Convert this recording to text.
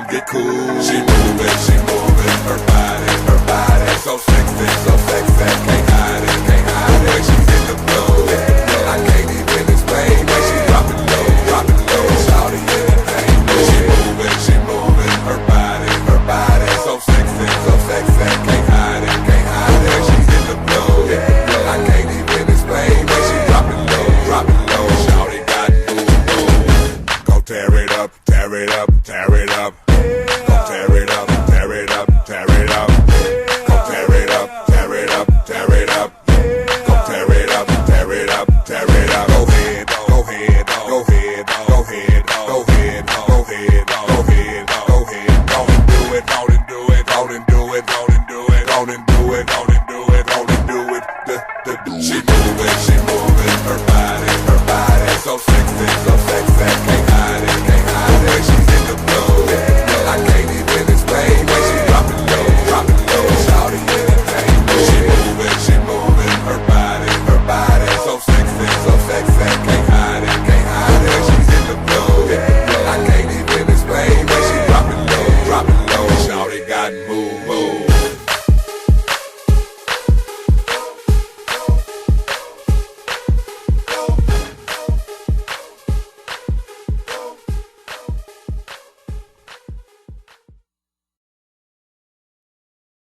get cool. She moving, her body so sexy, can't hide it. When she's in the flow, I can't even explain. When she drop it low, shawty anything. She moving, her body so sexy, can't hide it. When she's in the flow, I can't even explain. When she drop it low, shawty got boom. Go tear it up. Go tear it up. Go tear it up. Go tear it up. Go tear it up. Go tear it up. She moving, her body so sexy, can't hide it. When she's in the flow, I can't even explain. When she drop it low, shawty anything. She moving, her body so sexy, can't hide it. When she's in the flow, I can't even explain. When she drop it low, shawty got moves.